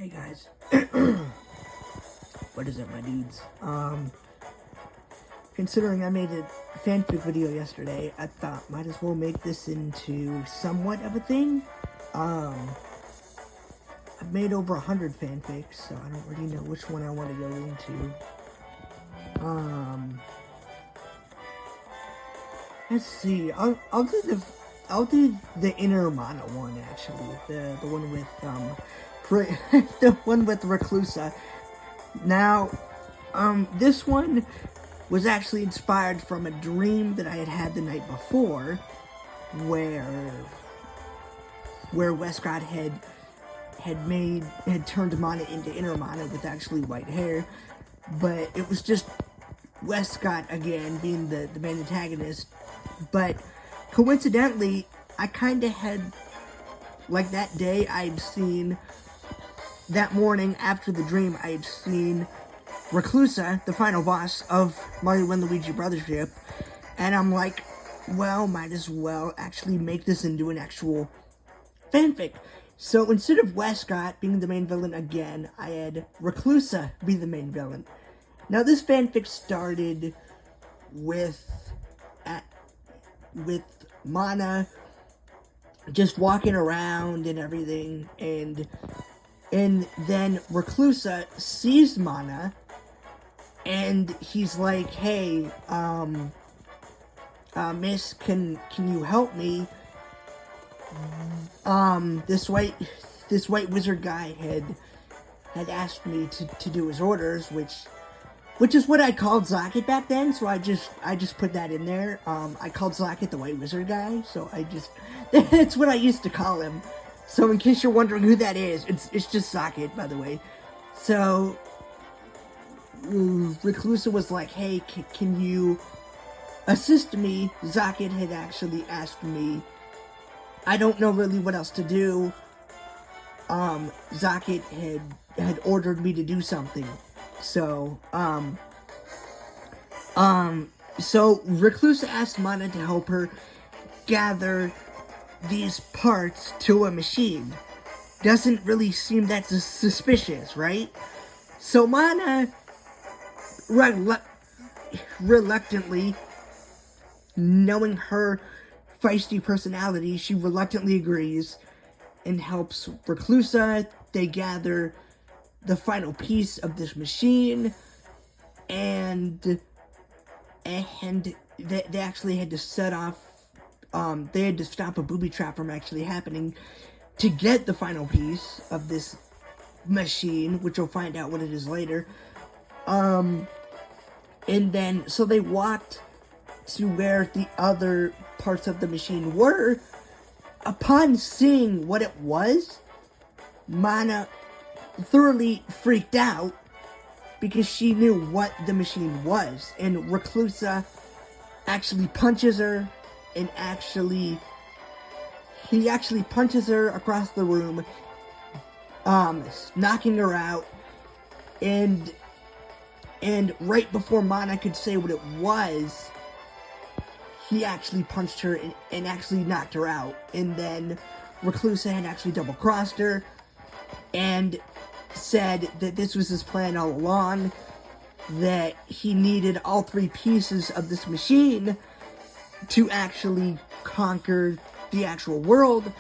Hey guys, what is up, my dudes? Considering I made a fanfic video yesterday, I thought might as well make this into somewhat of a thing. I've made over 100 fanfics, so I don't really know which one I want to go into. Let's see. I'll do the inner mana one actually. The one with the one with Reclusa. Now, this one was actually inspired from a dream that I had the night before, where Westcott had turned mana into inner mana with actually white hair, but it was just Westcott again being the main antagonist. But coincidentally, I kind of had, like that day, that morning after the dream, I had seen Reclusa, the final boss of Mario and Luigi Brothership, and I'm like, well, might as well actually make this into an actual fanfic. So instead of Westcott being the main villain again, I had Reclusa be the main villain. Now this fanfic started with Mana just walking around and everything, and then Reclusa sees Mana, and he's like, hey, miss, can you help me? This white wizard guy had asked me to do his orders, which is what I called Zocket back then, so I just put that in there. I called Zocket the white wizard guy, so that's what I used to call him. So in case you're wondering who that is, it's just Zocket, by the way. So Reclusa was like, hey, can you assist me? Zocket had actually asked me, I don't know really what else to do. Zocket had ordered me to do something. So Reclusa asked Mana to help her gather these parts to a machine. Doesn't really seem that suspicious, right? So Mana reluctantly, knowing her feisty personality, she reluctantly agrees and helps Reclusa. They gather the final piece of this machine, and they actually had to set off, they had to stop a booby trap from actually happening to get the final piece of this machine, which we'll find out what it is later. And then, so they walked to where the other parts of the machine were. Upon seeing what it was, Mana thoroughly freaked out because she knew what the machine was, and Reclusa actually punches her, and he actually punches her across the room, knocking her out, and right before Mana could say what it was, he actually punched her and actually knocked her out. And then Reclusa had actually double-crossed her and said that this was his plan all along, that he needed all three pieces of this machine to actually conquer the actual world.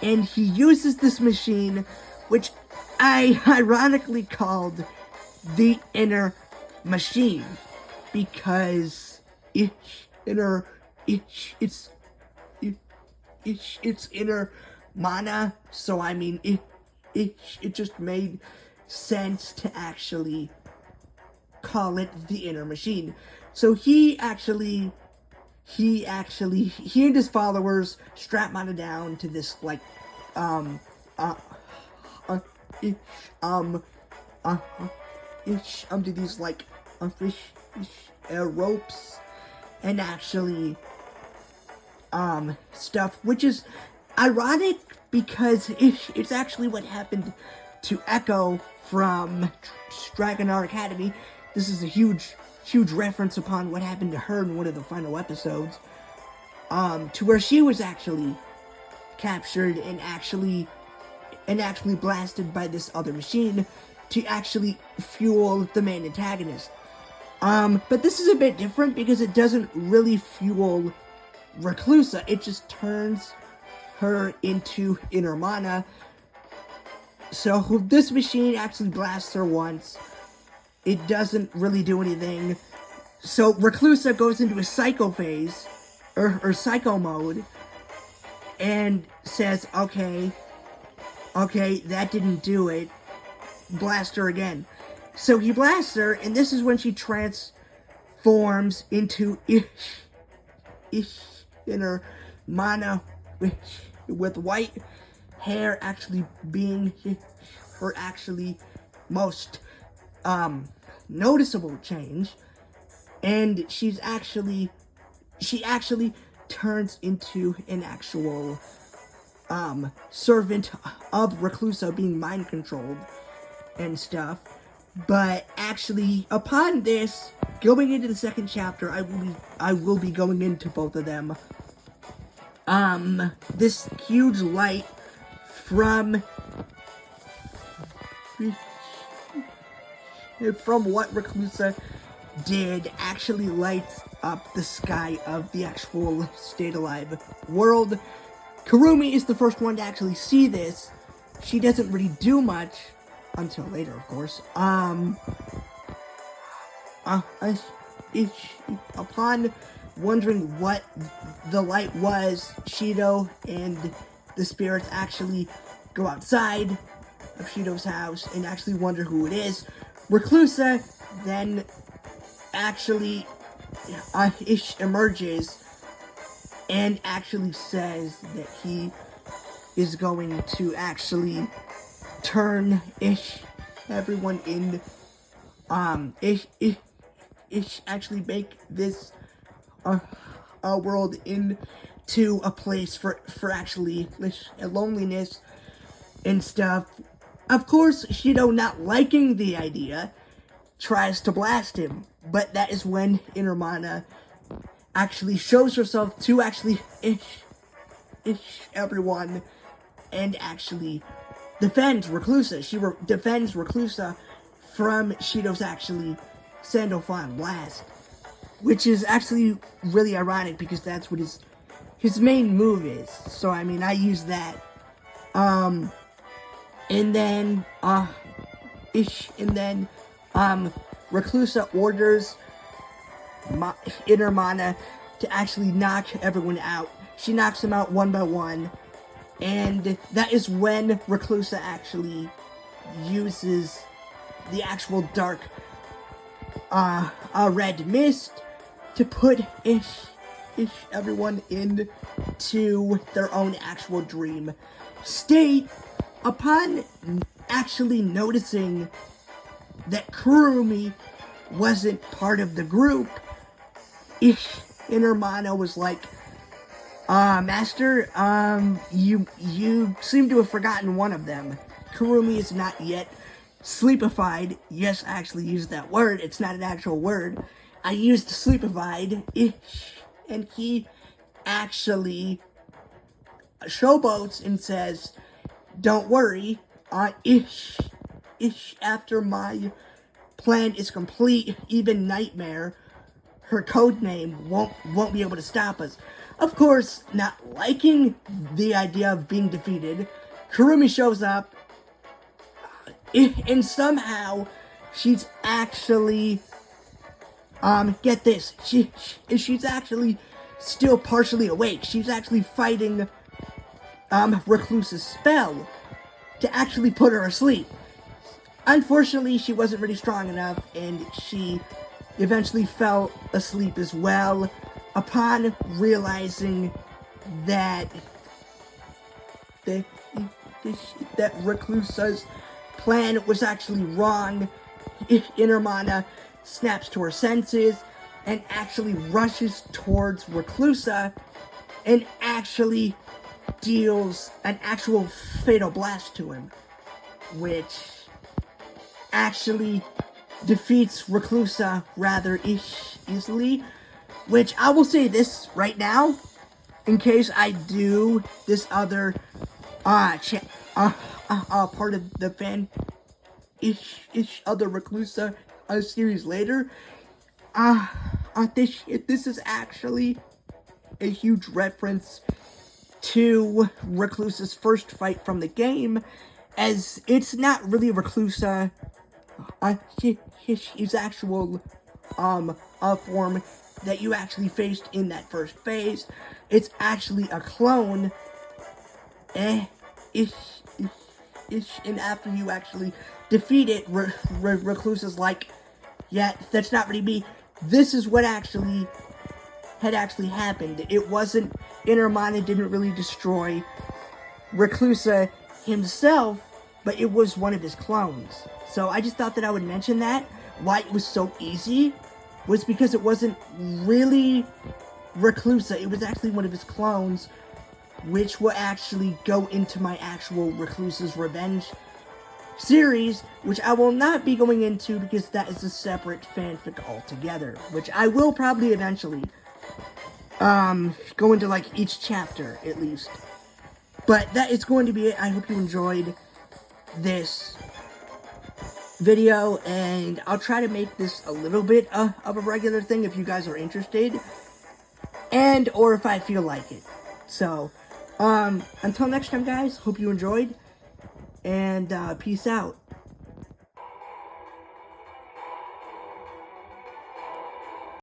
And he uses this machine, which I ironically called the inner machine, because it's inner mana, so I mean it just made sense to actually call it the inner machine. So he and his followers strap Mana down to this like to these like ropes and actually stuff, which is ironic because it's actually what happened to Echo from Dragonar Academy. This is a huge reference upon what happened to her in one of the final episodes, to where she was actually captured and actually and actually blasted by this other machine to actually fuel the main antagonist. But this is a bit different because it doesn't really fuel Reclusa. It just turns her into inner mana. So this machine actually blasts her once. It doesn't really do anything. So Reclusa goes into a psycho phase, or psycho mode, and says, okay, that didn't do it. Blast her again. So he blasts her, and this is when she transforms into inner mana with white hair actually being her actually most noticeable change. And she actually turns into an actual servant of Reclusa, being mind controlled and stuff. But actually, upon this, going into the second chapter, I will be going into both of them. This huge light from what Reclusa did actually lights up the sky of the actual Stayed Alive world. Kurumi is the first one to actually see this. She doesn't really do much until later, of course. Upon wondering what the light was, Shido and the spirits actually go outside of Shido's house and actually wonder who it is. Reclusa then actually emerges and actually says that he is going to actually turn everyone in, actually make this world into a place for actually loneliness and stuff. Of course, Shido, not liking the idea, tries to blast him, but that is when Inner Mana actually shows herself to actually everyone and actually defends Reclusa. She defends Reclusa from Shido's actually Sandalphon blast, which is actually really ironic because that's what his main move is. So I mean, I use that. And then Reclusa orders Inner Mana to actually knock everyone out. She knocks them out one by one, and that is when Reclusa actually uses the actual dark red mist to put everyone into their own actual dream state. Upon actually noticing that Kurumi wasn't part of the group, Inner Mana was like, Master, you seem to have forgotten one of them. Kurumi is not yet sleepified. Yes, I actually used that word. It's not an actual word. I used sleepified, and he actually showboats and says, don't worry, after my plan is complete, even Nightmare, her code name, won't be able to stop us. Of course, not liking the idea of being defeated, Kurumi shows up, and somehow she's actually, get this, she's actually still partially awake. She's actually fighting Reclusa's spell to actually put her asleep. Unfortunately, she wasn't really strong enough, and she eventually fell asleep as well upon realizing that Reclusa's plan was actually wrong. Inner Mana snaps to her senses and actually rushes towards Reclusa and actually deals an actual fatal blast to him, which actually defeats Reclusa rather easily. Which I will say this right now, in case I do this other part of the fan-ish of the Reclusa series later. This is actually a huge reference to Reclusa's first fight from the game, as it's not really Reclusa, his actual, form that you actually faced in that first phase. It's actually a clone, and after you actually defeat it, Reclusa's like, yeah, that's not really me. This is what had actually happened. It wasn't, Inarmana didn't really destroy Reclusa himself, but it was one of his clones. So I just thought that I would mention that. Why it was so easy was because it wasn't really Reclusa, it was actually one of his clones, which will actually go into my actual Reclusa's Revenge series, which I will not be going into because that is a separate fanfic altogether, which I will probably eventually go into like each chapter at least. But that is going to be it. I hope you enjoyed this video, and I'll try to make this a little bit of a regular thing if you guys are interested, and or if I feel like it. So until next time, guys, hope you enjoyed, and peace out.